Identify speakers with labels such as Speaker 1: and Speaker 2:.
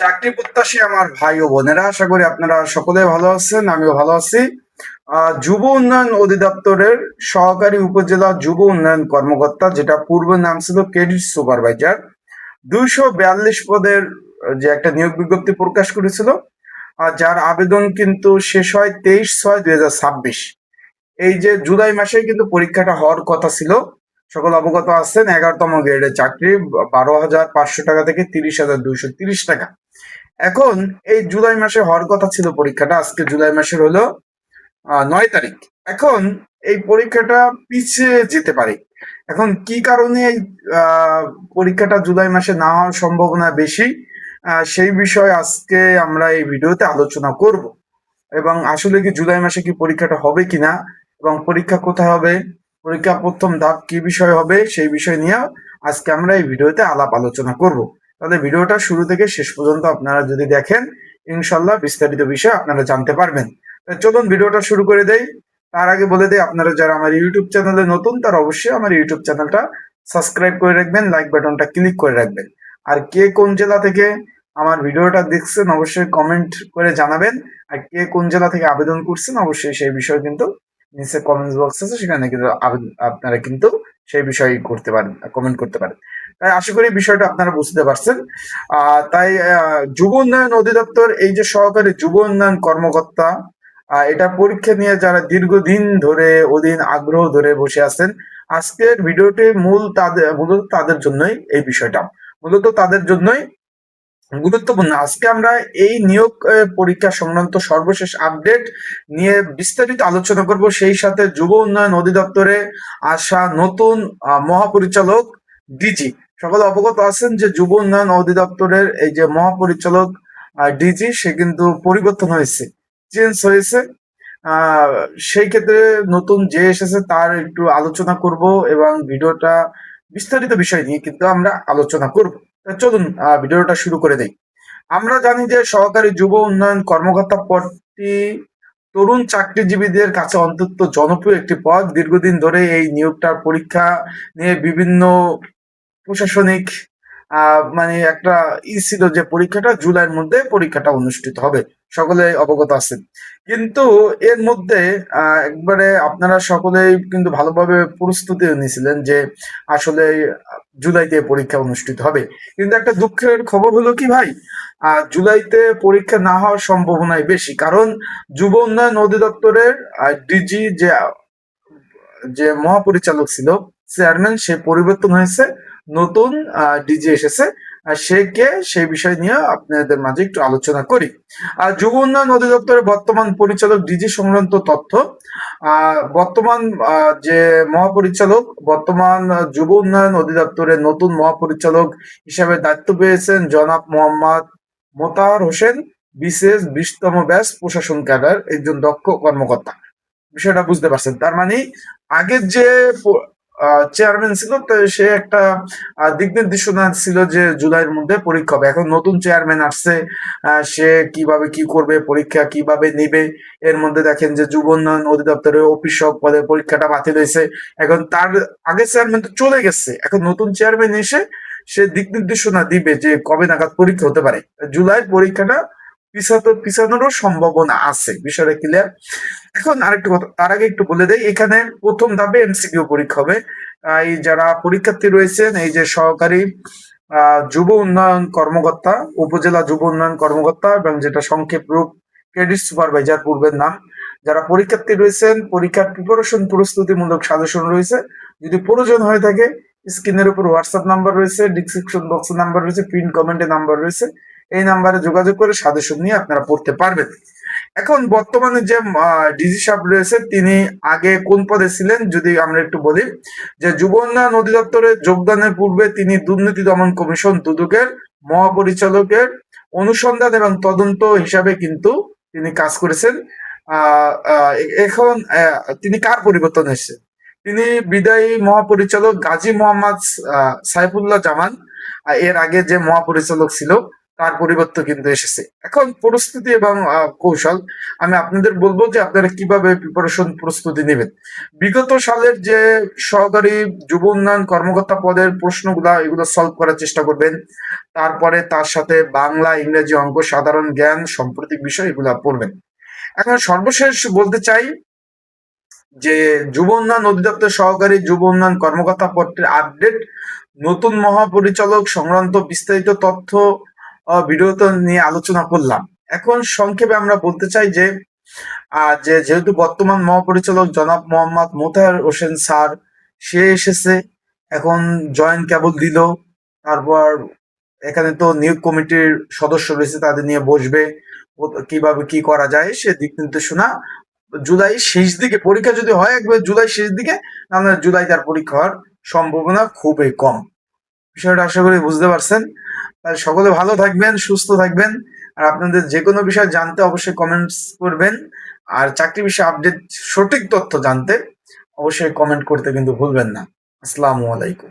Speaker 1: চাকরি প্রত্যাশী আমার ভাই ও বোনেরা, আশা করি আপনারা সকলে ভালো আছেন। আমিও ভালো আছি। যুব উন্নয়ন অধিদপ্তরের সহকারী উপজেলা যুব উন্নয়ন কর্মকর্তা, যেটা পূর্বে নাম ছিল ক্রেডিট সুপারভাইজার, 242 পদের যে একটা নিয়োগ বিজ্ঞপ্তি প্রকাশ করেছিল, যার আবেদন কিন্তু শেষ হয় 23/6/2026। এই যে জুলাই মাসে কিন্তু পরীক্ষাটা হওয়ার কথা ছিল। সকল অবগত আছেন। 11তম গ্রেডের চাকরি, 12,500 টাকা থেকে 30,230 টাকা। এখন এই জুলাই মাসে হওয়ার কথা ছিল পরীক্ষাটা, আজকে জুলাই মাসের হলো 9 তারিখ। এখন এই পরীক্ষাটা পিছিয়ে যেতে পারে। এখন কি কারণে এই পরীক্ষাটা জুলাই মাসে না হওয়ার সম্ভাবনা বেশি, সেই বিষয়ে আজকে আমরা এই ভিডিওতে আলোচনা করব। এবং আসলে কি জুলাই মাসে কি পরীক্ষাটা হবে কিনা, এবং পরীক্ষা কোথায় হবে, পরীক্ষা প্রথম ধাপ কি বিষয় হবে, সেই বিষয় নিয়ে আজকে আমরা এই ভিডিওতে আলাপ আলোচনা করব। তাহলে ভিডিওটা শুরু থেকে শেষ পর্যন্ত আপনারা যদি দেখেন, ইনশাল্লাহ বিস্তারিত বিষয় আপনারা জানতে পারবেন। চলুন ভিডিওটা শুরু করে দেই। তার আগে বলে দেই, আপনারা যারা আমার ইউটিউব চ্যানেলে নতুন, তারা অবশ্যই আমার ইউটিউব চ্যানেলটা সাবস্ক্রাইব করে রাখবেন, লাইক বাটনটা ক্লিক করে রাখবেন। আর কে কোন জেলা থেকে আমার ভিডিওটা দেখছেন অবশ্যই কমেন্ট করে জানাবেন। আর কে কোন জেলা থেকে আবেদন করছেন অবশ্যই সেই বিষয়ে কিন্তু নিচে কমেন্ট বক্স আছে, সেখানে কিন্তু আপনারা কিন্তু সেই বিষয় করতে পারেন, কমেন্ট করতে পারেন। তাই আশা করি বিষয়টা আপনারা বুঝতে পারছেন। তাই যুব উন্নয়ন অধিদপ্তর, এই যে সহকারী যুব উন্নয়ন কর্মকর্তা, এটা পরীক্ষা নিয়ে যারা দীর্ঘদিন ধরে অধীন আগ্রহ ধরে বসে আছেন, আজকের ভিডিওটি মূলত তাদের জন্যই এই বিষয়টা, মূলত তাদের জন্যই গুরুত্বপূর্ণ। আজকে আমরা এই নিয়োগ পরীক্ষা সংক্রান্ত সর্বশেষ আপডেট নিয়ে বিস্তারিত আলোচনা করব। সেই সাথে যুব উন্নয়ন অধিদপ্তরে আসা নতুন মহাপরিচালক ডিজি, সকলে অবগত আছেন যে যুব উন্নয়ন অধিদপ্তরের এই যে মহাপরিচালক ডিজি, সে কিন্তু পরিবর্তন হয়েছে, চেঞ্জ হয়েছে। সেই ক্ষেত্রে নতুন যে এসেছে তার একটু আলোচনা করব, এবং ভিডিওটা বিস্তারিত বিষয় নিয়ে কিন্তু আমরা আলোচনা করব। চলুন ভিডিওটা শুরু করে দেই। আমরা জানি যে সহকারী যুব উন্নয়ন কর্মকর্তা পদটি তরুণ চাকরিজীবীদের কাছে অত্যন্ত জনপ্রিয় একটি পদ। দীর্ঘদিন ধরে এই নিয়োগটার পরীক্ষা নিয়ে বিভিন্ন প্রশাসনিক মানে একটা ছিল যে পরীক্ষাটা জুলাইয়ের মধ্যে পরীক্ষাটা অনুষ্ঠিত হবে, সকলে অবগত আছেন। কিন্তু এর মধ্যে একবারে আপনারা সকলেই কিন্তু ভালোভাবে প্রস্তুতি নিয়েছিলেন যে আসলে জুলাইতে পরীক্ষা অনুষ্ঠিত হবে। কিন্তু একটা দুঃখের খবর হলো কি ভাই, জুলাইতে পরীক্ষা না হওয়ার সম্ভাবনাই বেশি। কারণ যুব উন্নয়ন অধিদপ্তরের ডিজি যে যে মহাপরিচালক ছিল, চেয়ারম্যান, সে পরিবর্তন হয়েছে, নতুন ডিজি এসেছে। সে কে, সেই বিষয় নিয়ে আপনাদের মাঝে একটু আলোচনা করি। যুব উন্নয়ন অধিদপ্তরের বর্তমান পরিচালক ডিজি সংক্রান্ত তথ্য। বর্তমান যে মহাপরিচালক, বর্তমান যুব উন্নয়ন অধিদপ্তরের নতুন মহাপরিচালক হিসাবে দায়িত্ব পেয়েছেন জনাব মোহাম্মদ মোতাহার হোসেন, বিসিএস 20তম ব্যাচ, প্রশাসন ক্যাডার, একজন দক্ষ কর্মকর্তা। বিষয়টা বুঝতে পারছেন? তার মানে আগের যে চেয়ারম্যান ছিল, তো সে একটা দিক নির্দেশনা ছিল যে জুলাইয়ের মধ্যে পরীক্ষা হবে। এখন নতুন চেয়ারম্যান আসছে, সে কিভাবে কি করবে, পরীক্ষা কিভাবে নিবে। এর মধ্যে দেখেন যে যুব উন্নয়ন অধিদপ্তরের অফিস সহক পদের পরীক্ষাটা বাতিল হয়েছে। এখন তার আগের চেয়ারম্যান তো চলে গেছে, এখন নতুন চেয়ারম্যান এসে সে দিক নির্দেশনা দিবে যে কবে নাগাদ পরীক্ষা হতে পারে। জুলাই পরীক্ষাটা পিছানোরও সম্ভাবনা আছে। বিষয়টা ক্লিয়ার? এখন আরেকটু কথা, তার আগে একটু বলে দেই, এখানে প্রথম ধাপে এমসিকিউ পরীক্ষা হবে। এই যারা পরীক্ষার্থী রয়েছেন, এই যে সহকারী যুব উন্নয়ন কর্মকর্তা, উপজেলা যুব উন্নয়ন কর্মকর্তা, এবং যেটা সংক্ষেপ রূপ ক্রেডিট সুপারভাইজার পূর্বের নাম, যারা পরীক্ষার্থী রয়েছেন, পরীক্ষার প্রিপারেশন প্রস্তুতিমূলক সাজেশন রয়েছে। যদি প্রয়োজন হয়ে থাকে, স্ক্রিনের উপর হোয়াটসঅ্যাপ নাম্বার রয়েছে, ডিসক্রিপশন বক্সে নাম্বার রয়েছে, পিন কমেন্টে নাম্বার রয়েছে। এই নাম্বারে যোগাযোগ করে সাজেশন নিয়ে আপনারা পড়তে পারবেন। এখন বর্তমানে যে ডিজি সাহেব রয়েছে, তিনি আগে কোন পদে ছিলেন যদি আমরা একটু বলি, যে যুব উন্নয়ন অধিদপ্তরে যোগদানের পূর্বে তিনি দুর্নীতি দমন কমিশন দুদকের মহাপরিচালকের অনুসন্ধান এবং তদন্ত হিসাবে কিন্তু তিনি কাজ করেছেন। এখন তিনি কার পরিবর্তন এসেছে? তিনি বিদায়ী মহাপরিচালক গাজী মোহাম্মদ সাইফুল্লাহ জামান, এর আগে যে মহাপরিচালক ছিল, তার পরিবর্তন কিন্তু এসেছে। এখন পরিস্থিতি এবং কৌশল আমি আপনাদের বলবো যে আপনারা কিভাবে প্রিপারেশন প্রস্তুতি নেবেন। বিগত সালের যে সহকারী যুব উন্নয়ন কর্মকর্তা পদের প্রশ্নগুলা এগুলো সলভ করার চেষ্টা করবেন। তারপরে তার সাথে বাংলা, ইংরেজি, অঙ্ক, সাধারণ জ্ঞান, সাম্প্রতিক বিষয় এগুলা পড়বেন। এখন সর্বশেষ বলতে চাই যে যুব উন্নয়ন অধিদপ্তর সহকারী যুব উন্নয়ন কর্মকর্তা পদটির আপডেট, নতুন মহাপরিচালক সংক্রান্ত বিস্তারিত তথ্য ভিডিওতে নিয়ে আলোচনা করলাম। এখন সংক্ষেপে আমরা বলতে চাই যে যেহেতু বর্তমান মহাপরিচালক জনাব মোহাম্মদ মোতাহার হোসেন স্যার সে এসেছে, এখন জয়েন কেবল দিল, তারপর এখানে তো নিয়োগ কমিটির সদস্য রয়েছে, তাদের নিয়ে বসবে, কিভাবে কি করা যায় সে দিক নির্দেশনা জুলাই শেষ দিকে, পরীক্ষা যদি হয় একবার জুলাই শেষ দিকে, নাহলে জুলাই তার পরীক্ষা হওয়ার সম্ভাবনা খুবই কম। বিষয়টা আশা করি বুঝতে পারছেন। তাই সকলে ভালো থাকবেন, সুস্থ থাকবেন। আর আপনাদের যে কোনো বিষয় জানতে অবশ্যই কমেন্টস করবেন। আর চাকরি বিষয়ে আপডেট সঠিক তথ্য জানতে অবশ্যই কমেন্ট করতে কিন্তু ভুলবেন না। আসসালামু আলাইকুম।